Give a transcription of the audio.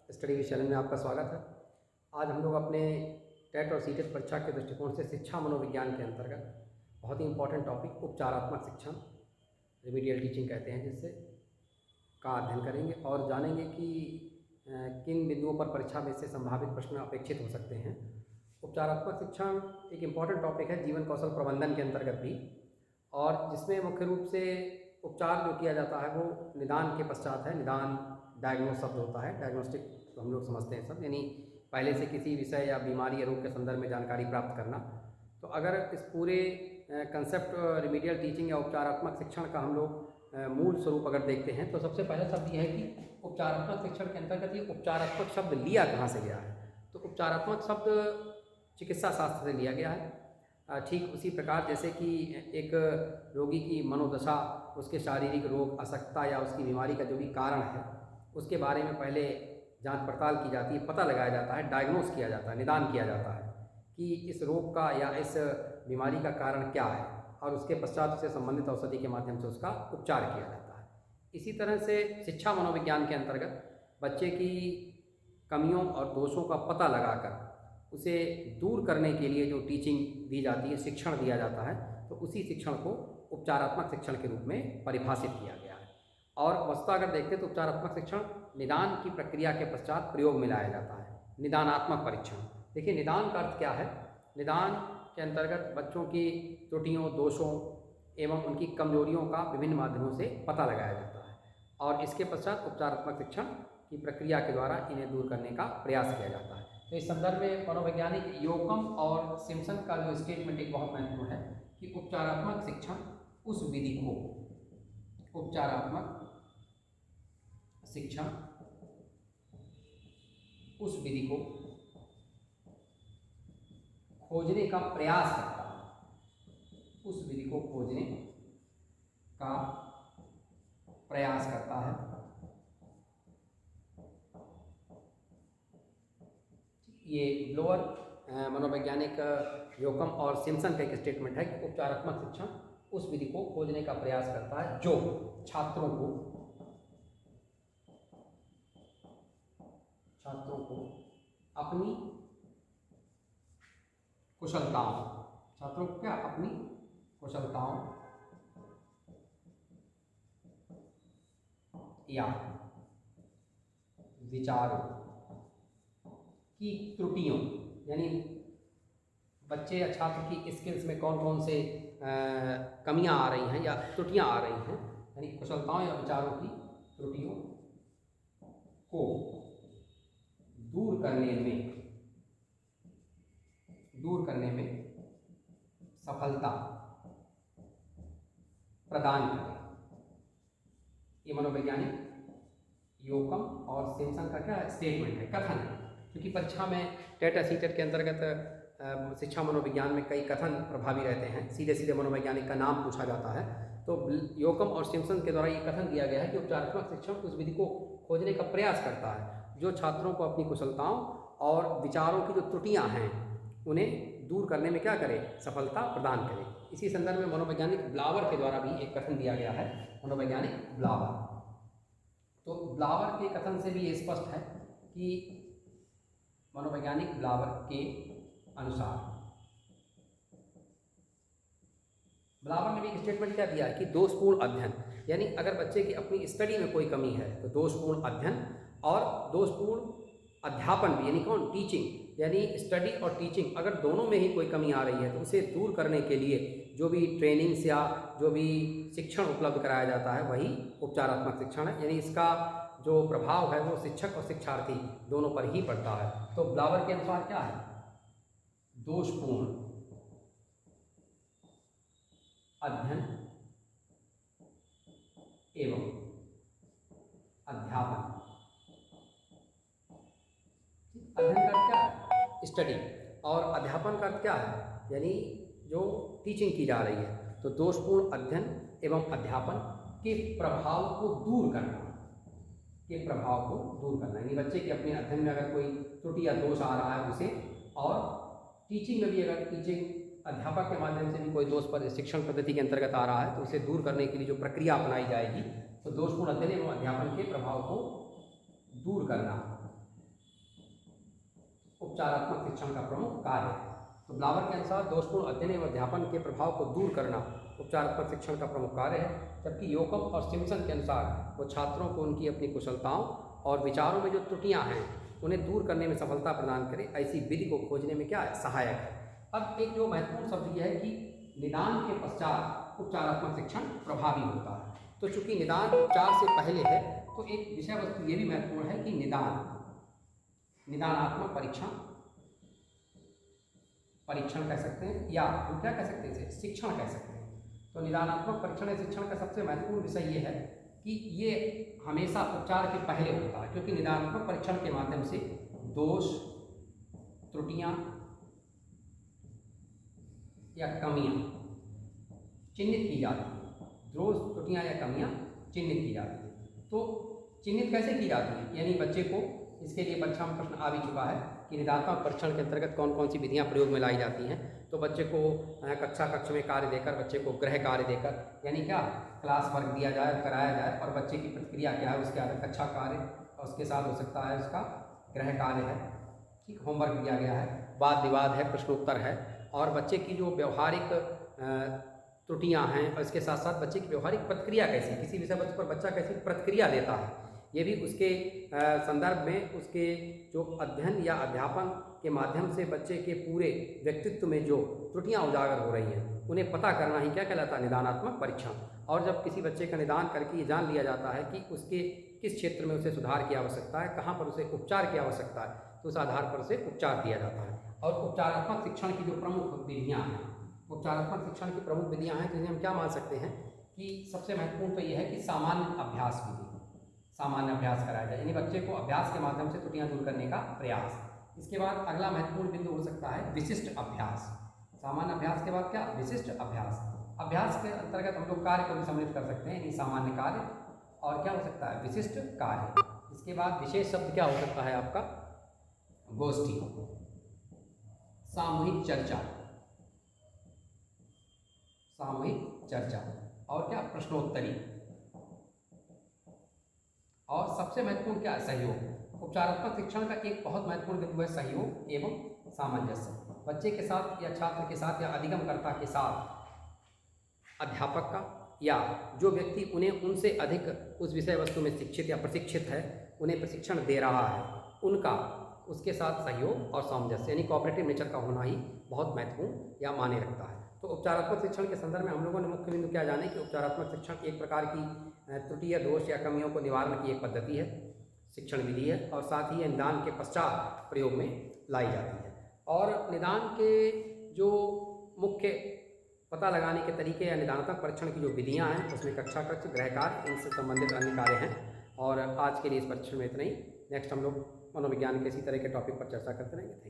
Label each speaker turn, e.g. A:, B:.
A: Study with channel में आपका स्वागत है। आज हम लोग अपने टेट और सीटेट परीक्षा के दृष्टिकोण से शिक्षा मनोविज्ञान के अंतर्गत बहुत ही इंपॉर्टेंट टॉपिक उपचारात्मक शिक्षण, रिमीडियल टीचिंग कहते हैं जिससे, का अध्ययन करेंगे और जानेंगे कि किन बिंदुओं पर परीक्षा में से संभावित प्रश्न अपेक्षित हो सकते हैं। उपचारात्मक शिक्षण एक इम्पॉर्टेंट टॉपिक है जीवन कौशल प्रबंधन के अंतर्गत भी, और जिसमें मुख्य रूप से उपचार जो किया जाता है वो निदान के पश्चात है। निदान डायग्नोस शब्द होता है, डायग्नोस्टिक तो हम लोग समझते हैं सब, यानी पहले से किसी विषय या बीमारी या रोग के संदर्भ में जानकारी प्राप्त करना। तो अगर इस पूरे कंसेप्ट रिमीडियल टीचिंग या उपचारात्मक शिक्षण का हम लोग मूल स्वरूप अगर देखते हैं तो सबसे पहला शब्द यह है कि उपचारात्मक शिक्षण के अंतर्गत ये उपचारात्मक शब्द लिया कहाँ से गया है। तो उपचारात्मक शब्द चिकित्सा शास्त्र से लिया गया है। ठीक उसी प्रकार जैसे कि एक रोगी की मनोदशा, उसके शारीरिक रोग, अशक्तता या उसकी बीमारी का जो भी कारण है उसके बारे में पहले जांच पड़ताल की जाती है, पता लगाया जाता है, डायग्नोस किया जाता है, निदान किया जाता है कि इस रोग का या इस बीमारी का कारण क्या है, और उसके पश्चात उससे संबंधित औषधि के माध्यम से उसका उपचार किया जाता है। इसी तरह से शिक्षा मनोविज्ञान के अंतर्गत बच्चे की कमियों और दोषों का पता लगाकर उसे दूर करने के लिए जो टीचिंग दी जाती है, शिक्षण दिया जाता है, तो उसी शिक्षण को उपचारात्मक शिक्षण के रूप में परिभाषित किया गया है। और वस्तुतः अगर देखते तो उपचारात्मक शिक्षण निदान की प्रक्रिया के पश्चात प्रयोग में लाया जाता है। निदानात्मक परीक्षण, देखिए निदान का अर्थ क्या है। निदान के अंतर्गत बच्चों की त्रुटियों, दोषों एवं उनकी कमजोरियों का विभिन्न माध्यमों से पता लगाया जाता है, और इसके पश्चात उपचारात्मक शिक्षण की प्रक्रिया के द्वारा इन्हें दूर करने का प्रयास किया जाता है। तो इस संदर्भ में मनोवैज्ञानिक योकम और सिम्पसन का जो स्टेटमेंट एक बहुत महत्वपूर्ण है कि उपचारात्मक शिक्षण उस विधि को, उपचारात्मक शिक्षण उस विधि को खोजने का प्रयास करता है, उस विधि को खोजने का प्रयास करता है। ये ब्लोअर मनोवैज्ञानिक योकम और सिम्पसन का एक स्टेटमेंट है कि उपचारात्मक शिक्षण उस विधि को खोजने का प्रयास करता है जो छात्रों को अपनी कुशलताओं, छात्रों को क्या, अपनी कुशलताओं या विचारों की त्रुटियों, यानी बच्चे या छात्र की स्किल्स में कौन कौन से कमियां आ रही हैं या त्रुटियां आ रही हैं, यानी कुशलताओं या विचारों की त्रुटियों को दूर करने में सफलता प्रदान करें। ये मनोवैज्ञानिक योकम और सिम्पसन का क्या स्टेटमेंट है, कथन है। क्योंकि परीक्षा में टेट या सीटेट के अंतर्गत शिक्षा मनोविज्ञान में कई कथन प्रभावी रहते हैं, सीधे सीधे मनोवैज्ञानिक का नाम पूछा जाता है। तो योकम और सिम्पसन के द्वारा ये कथन दिया गया है कि उपचारात्मक शिक्षण उस विधि को खोजने का प्रयास करता है जो छात्रों को अपनी कुशलताओं और विचारों की जो त्रुटियां हैं उन्हें दूर करने में क्या करे, सफलता प्रदान करे। इसी संदर्भ में मनोवैज्ञानिक ब्लावर के द्वारा भी एक कथन दिया गया है, मनोवैज्ञानिक ब्लावर। तो ब्लावर के कथन से भी ये स्पष्ट है कि मनोवैज्ञानिक ब्लावर के अनुसार, ब्लावर ने भी एक स्टेटमेंट क्या दिया है कि दोषपूर्ण अध्ययन, यानी अगर बच्चे की अपनी स्टडी में कोई कमी है तो दोषपूर्ण अध्ययन और दोषपूर्ण अध्यापन भी, यानी कौन, टीचिंग, यानी स्टडी और टीचिंग, अगर दोनों में ही कोई कमी आ रही है तो उसे दूर करने के लिए जो भी ट्रेनिंग्स या जो भी शिक्षण उपलब्ध कराया जाता है वही उपचारात्मक शिक्षण है। यानी इसका जो प्रभाव है वो शिक्षक और शिक्षार्थी दोनों पर ही पड़ता है। तो ब्लावर के अनुसार क्या है, दोषपूर्ण अध्ययन एवं अध्यापन, अध्ययन का क्या है, स्टडी, और अध्यापन का क्या है, यानी जो टीचिंग की जा रही है। तो दोषपूर्ण अध्ययन एवं अध्यापन के प्रभाव को दूर करना, यानी बच्चे के अपने अध्ययन में अगर कोई त्रुटि या दोष आ रहा है उसे, और टीचिंग में भी अगर टीचिंग अध्यापक के माध्यम से भी कोई दोष पर शिक्षण पद्धति के अंतर्गत आ रहा है तो उसे दूर करने के लिए जो प्रक्रिया अपनाई जाएगी, तो दोषपूर्ण अध्ययन एवं अध्यापन के प्रभाव को दूर करना, उपचारात्मक शिक्षण का प्रमुख कार्य है। तो ब्लावर के अनुसार दोषपूर्ण अध्ययन एवं अध्यापन के प्रभाव को दूर करना उपचारात्मक शिक्षण का प्रमुख कार्य है, जबकि योकम और सिम्पसन के अनुसार वो छात्रों को उनकी अपनी कुशलताओं और विचारों में जो त्रुटियां हैं उन्हें दूर करने में सफलता प्रदान करे, ऐसी विधि को खोजने में क्या है, सहायक है। अब एक जो महत्वपूर्ण शब्द यह है कि निदान के पश्चात उपचारात्मक शिक्षण प्रभावी होता है। तो चूंकि निदान उपचार से पहले है, तो एक विषय वस्तु ये भी महत्वपूर्ण है कि निदानात्मक परीक्षण कह सकते हैं, या हम क्या कह सकते हैं, इसे शिक्षण कह सकते हैं। तो निदानात्मक परीक्षण या शिक्षण का सबसे महत्वपूर्ण विषय ये है कि ये हमेशा उपचार के पहले होता है, क्योंकि निदानात्मक परीक्षण के माध्यम से दोष, त्रुटियां या कमियां चिन्हित की जाती हैं। दोष, त्रुटियां या कमियां चिन्हित की जाती हैं। तो चिन्हित कैसे की जाती है, यानी बच्चे को, इसके लिए परीक्षा में प्रश्न आ भी चुका है कि निदानात्मक परीक्षण के अंतर्गत कौन कौन सी विधियां प्रयोग में लाई जाती हैं। तो बच्चे को कक्ष में कार्य देकर, बच्चे को गृह कार्य देकर, यानी क्या, क्लास वर्क दिया जाए, कराया जाए, और बच्चे की प्रतिक्रिया क्या है, उसके आधार कक्षा कार्य, और उसके साथ हो सकता है उसका गृह कार्य है, ठीक, होमवर्क दिया गया है, वाद विवाद है, प्रश्नोत्तर है, और बच्चे की जो व्यवहारिक त्रुटियां हैं, और इसके साथ साथ बच्चे की व्यवहारिक प्रतिक्रिया कैसी, किसी विषय वस्तु पर बच्चा कैसी प्रतिक्रिया देता है, ये भी उसके संदर्भ में उसके जो अध्ययन या अध्यापन के माध्यम से बच्चे के पूरे व्यक्तित्व में जो त्रुटियां उजागर हो रही हैं उन्हें पता करना ही क्या कहलाता है, निदानात्मक परीक्षण। और जब किसी बच्चे का निदान करके ये जान लिया जाता है कि उसके किस क्षेत्र में उसे सुधार की आवश्यकता है, कहाँ पर उसे उपचार की आवश्यकता है, तो उस आधार पर उसे उपचार दिया जाता है। और उपचारात्मक शिक्षण की जो प्रमुख विधियाँ हैं, उपचारात्मक शिक्षण की प्रमुख विधियाँ हैं जिन्हें हम क्या मान सकते हैं कि सबसे महत्वपूर्ण तो ये है कि सामान्य अभ्यास विधि, सामान्य अभ्यास कराया जाए, यानी बच्चे को अभ्यास के माध्यम से त्रुटियां दूर करने का प्रयास। इसके बाद अगला महत्वपूर्ण बिंदु हो सकता है विशिष्ट अभ्यास। सामान्य अभ्यास के बाद क्या, विशिष्ट अभ्यास। अभ्यास के अंतर्गत हम लोग कार्य को भी सम्मिलित कर सकते हैं, यानी सामान्य कार्य, और क्या हो सकता है, विशिष्ट कार्य। इसके बाद विशेष शब्द क्या हो सकता है आपका, गोष्ठी, सामूहिक चर्चा, और क्या, प्रश्नोत्तरी, और सबसे महत्वपूर्ण क्या है, सहयोग। उपचारात्मक शिक्षण का एक बहुत महत्वपूर्ण बिंदु है सहयोग एवं सामंजस्य। बच्चे के साथ या छात्र के साथ या अधिगमकर्ता के साथ अध्यापक का या जो व्यक्ति उन्हें उनसे अधिक उस विषय वस्तु में शिक्षित या प्रशिक्षित है, उन्हें प्रशिक्षण दे रहा है, उनका उसके साथ सहयोग और सामंजस्य यानी कोऑपरेटिव नेचर का होना ही बहुत महत्वपूर्ण या मायने रखता है। तो उपचारात्मक शिक्षण के संदर्भ में हम लोगों ने मुख्य बिंदु क्या जाने कि उपचारात्मक शिक्षण एक प्रकार की त्रुटि या दोष या कमियों को निवारण की एक पद्धति है, शिक्षण विधि है, और साथ ही निदान के पश्चात प्रयोग में लाई जाती है। और निदान के जो मुख्य पता लगाने के तरीके या निदानात्मक परीक्षण की जो विधियां हैं उसमें कक्षा कक्ष, गृह कार्य, इनसे संबंधित अन्य कार्य हैं। और आज के लिए इस परीक्षण में इतना ही। नेक्स्ट हम लोग मनोविज्ञान के इसी तरह के टॉपिक पर चर्चा करते रहेंगे। Thank you.